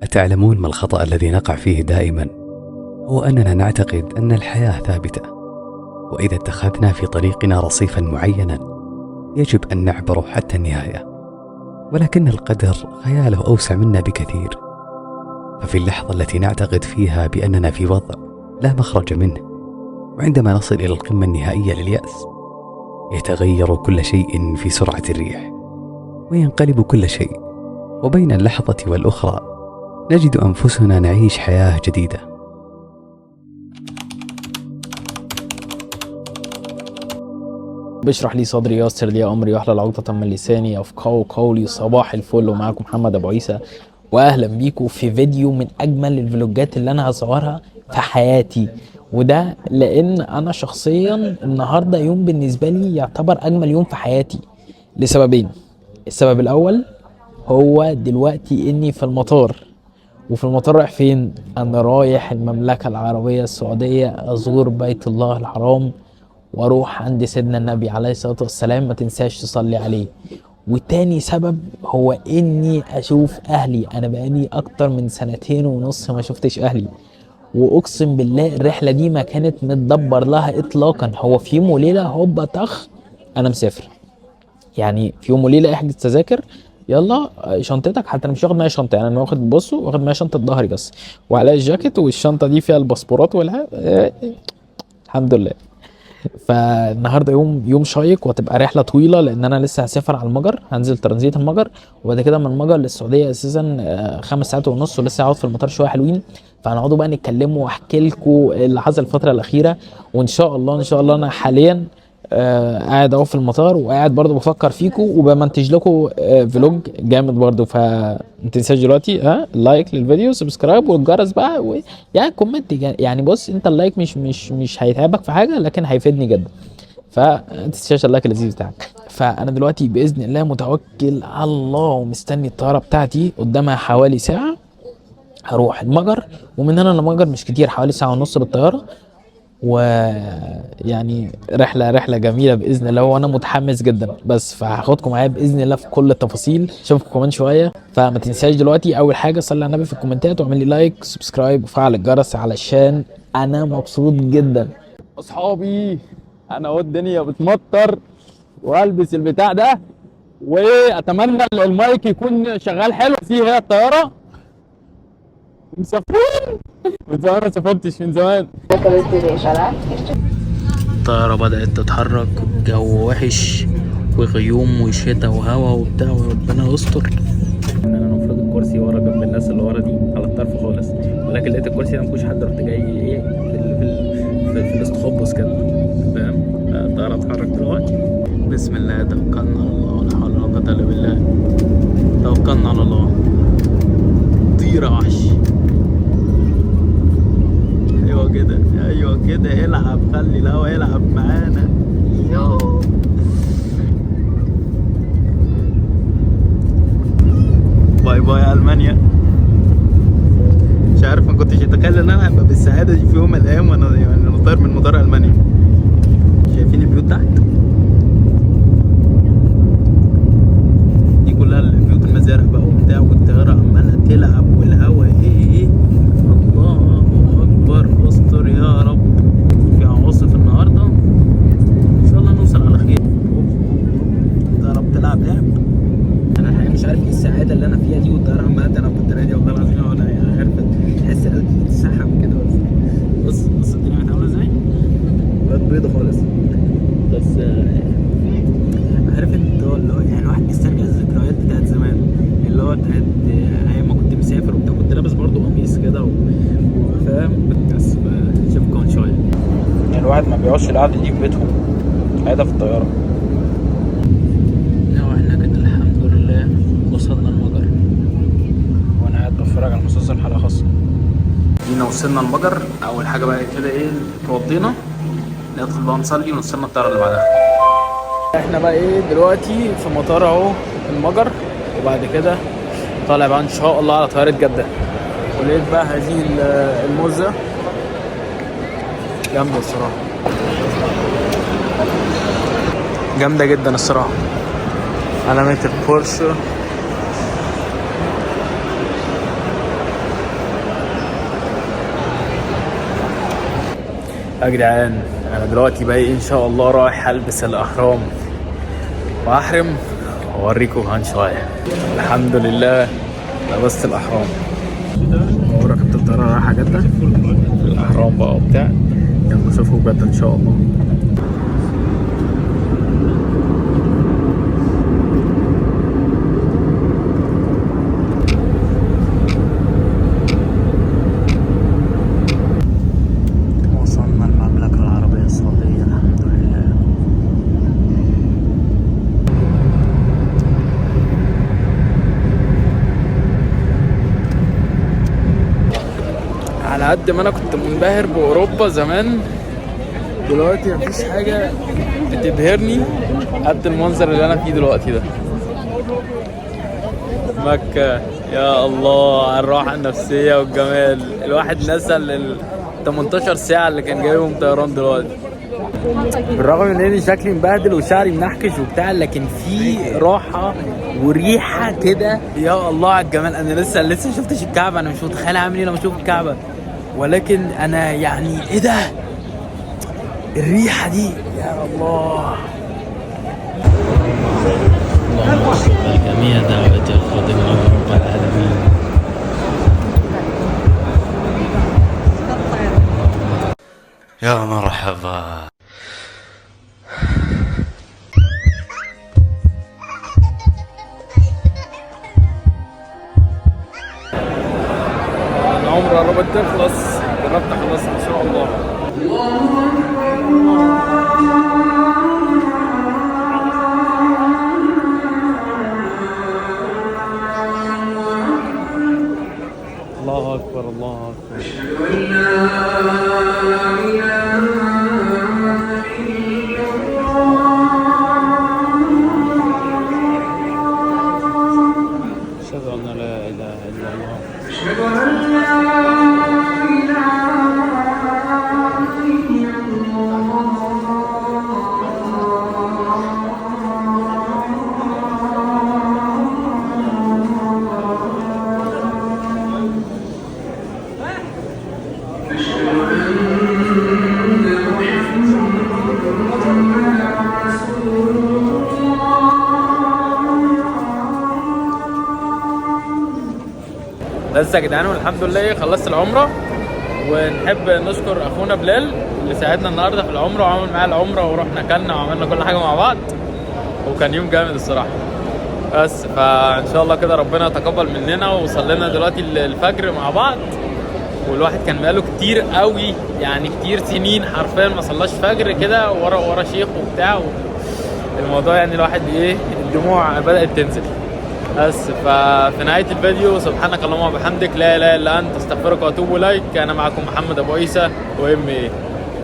أتعلمون ما الخطأ الذي نقع فيه دائما؟ هو أننا نعتقد أن الحياة ثابتة، وإذا اتخذنا في طريقنا رصيفا معينا يجب أن نعبره حتى النهاية. ولكن القدر خياله أوسع منا بكثير، ففي اللحظة التي نعتقد فيها بأننا في وضع لا مخرج منه، وعندما نصل إلى القمة النهائية لليأس، يتغير كل شيء في سرعة الريح، وينقلب كل شيء، وبين اللحظة والأخرى نجد أنفسنا نعيش حياة جديدة. بشرح لي صدري، يسر لي أمري، واحلل عقدة من لساني يفقهوا قولي. صباح الفل، ومعاكم محمد أبو عيسى، وأهلا بيكم في فيديو من أجمل الفلوجات اللي أنا هصورها في حياتي. وده لأن أنا شخصيا النهاردة يوم بالنسبة لي يعتبر أجمل يوم في حياتي لسببين. السبب الأول هو دلوقتي إني في المطار، وفي المطار رايح فين؟ أنا رايح المملكة العربية السعودية أزور بيت الله الحرام، واروح عند سيدنا النبي عليه الصلاة والسلام. ما تنساش تصلي عليه. وتاني سبب هو اني اشوف اهلي. انا بقالي اكتر من 2.5 سنين ما شفتش اهلي، واقسم بالله الرحلة دي ما كانت متدبر لها اطلاقا. هو في يوم وليلة هوبا طخ انا مسافر. يعني في يوم وليلة احجز تذاكر، يلا شنطتك. حتى انا مش واخد معايا شنطه، يعني انا واخد، بصوا، واخد معايا شنطه ظهري بس، وعليها الجاكيت، والشنطه دي فيها الباسبورات الحمد لله. فالنهارده يوم شيق، وهتبقى رحله طويله لان انا لسه هسافر على المجر، هنزل ترانزيت المجر، وبعد كده من المجر للسعوديه اساسا 5 ساعات ونص، ولسه هقعد في المطار شويه حلوين. فهنقعدوا بقى نتكلموا واحكي لكم اللي حصل الفتره الاخيره. وان شاء الله ان شاء الله انا حاليا قاعد اهو في المطار، وقاعد برضو بفكر فيكم وبمنتج لكم فلوج جامد برضو. فما تنساش دلوقتي لايك للفيديو، سبسكرايب، والجرس بقى يعني كومنت. يعني بص، انت اللايك مش هيتعبك في حاجه، لكن هيفيدني جدا. فما تنساش اللايك اللذيذ بتاعك. فانا دلوقتي باذن الله متوكل على الله، ومستني الطياره بتاعتي قدامها حوالي ساعه. هروح المجر، ومن هنا للمجر مش كتير، حوالي ساعه ونص بالطياره. ويعني رحله جميله باذن الله، وانا متحمس جدا. بس فهاخدكم معايا باذن الله في كل التفاصيل. اشوفكم كمان شويه. فما تنساش دلوقتي اول حاجه صلي على النبي في الكومنتات، واعمل لي لايك، سبسكرايب، وفعل الجرس، علشان انا مبسوط جدا. اصحابي، انا اهو الدنيا بتمطر، والبس البتاع ده، واتمنى المايك يكون شغال حلو فيه. هي الطياره مسافرين من زمان، ما سافرتش من زمان. الطيارة بدأت تتحرك، جو وحش وغيوم وشتا وهوا وبتاع، وربنا يستر. انا المفروض الكرسي ورا جنب الناس اللي ورا دي على الطرف خالص، ولكن لقيت الكرسي ده مفيهوش حد، رحت جاي ايه في الاستخبص كده، فاهم؟ الطيارة تتحرك دلوقتي. بسم الله، توكلنا على الله، ولا حول ولا قوة الا بالله. توكلنا على الله. طير يا وحش. ايوه كده، ايوه كده، العب، خلي الهوا يلعب معانا. باي باي المانيا. مش عارف، ما كنتش اتخيل ان انا هبقى بالسعاده دي في يوم من الايام، وانا يعني طاير من مطار المانيا. شايفين البيوت تحت دي كلها، البيوت المزارع بقى وبتاع، والطياره عماله تلعب، والهوا ايه. الله اكبر، استر يا رب. في عواصف النهارده، ان شاء الله نوصل على خير. الطياره بتلعب لعب. انا الحقيقه مش عارف ايه السعاده اللي انا فيها دي، والطياره عماله تلعب بالطريقه دي، والله العظيم ولا عارف. تحس قلبي بيتسحب كده. بص الدنيا عامله ازاي، بقت بيضه خالص. بس عارف انت اللي هو يعني الواحد بيسترجع الذكريات بتاعت زمان، اللي هو بتاعت ايام ما كنت مسافر وبتاع، كنت لابس برضو قميص كده وفاهم. بس نشوفكم شويه. يعني الواحد ما بيقعدش القعده دي في بيتهم، قاعده في الطياره. احنا كده الحمد لله وصلنا المجر، وانا قاعد بتفرج على مسلسل حلقه خاصه. جينا وصلنا المجر. اول حاجه بقى كده ايه، اتوضينا، ندخل بقى نصلي، ونوصلنا الطياره اللي بعدها. احنا بقى دلوقتي في مطار اهو المجر، وبعد كده طالع بقى ان شاء الله على طياره جده. ولقيت بقى هذه الموزه جامده الصراحه، جامده جدا الصراحه. علامه البورشه يا جدعان انا دلوقتي بقى ان شاء الله رايح البس الاحرام واحرم واوريكم كمان شويه. الحمد لله لبست الاحرام وركبت الطياره رايحه جده الاحرام بقى وبتاع. يلا نشوفكم جده ان شاء الله. على قد ما انا كنت منبهر باوروبا زمان، دلوقتي مفيش حاجه بتبهرني قد المنظر اللي انا فيه دلوقتي ده. مكه يا الله على الراحه النفسيه والجمال. الواحد نسى ال 18 ساعه اللي كان جايبهم طيران دلوقتي. بالرغم من اني شكلي مبهدل وشعري منحكش وبتاع، لكن في راحه وريحه كده يا الله على الجمال. انا لسه ما شفتش الكعبه، انا مش متخيل اعمل ايه لما اشوف الكعبه، ولكن انا يعني ايه ده الريحه دي يا الله. اللهم وفق جميع دعوات الخادمين يا رب العالمين. يا مرحبا. العمرة قربت تخلص، قربت اخلص ان شاء الله. الله اكبر الله اكبر. أشهد أن لا إله إلا الله. أشهد أن لا بس يا جدعان والحمد لله خلصت العمره. ونحب نشكر اخونا بلال اللي ساعدنا النهارده في العمره وعمل معايا العمره، ورحنا اكلنا وعملنا كل حاجه مع بعض، وكان يوم جامد الصراحه. بس فان شاء الله كده ربنا يتقبل مننا. وصلينا دلوقتي الفجر مع بعض، والواحد كان بقاله كتير قوي يعني كتير سنين حرفيا ما صلاش فجر كده ورا شيخ وبتاع. الموضوع يعني الواحد ايه الدموع بدأت تنزل. بس ففي نهاية الفيديو سبحانك اللهم وبحمدك لا اله الا انت استغفرك واتوب اليك. انا معكم محمد ابو عيسى وام ايه.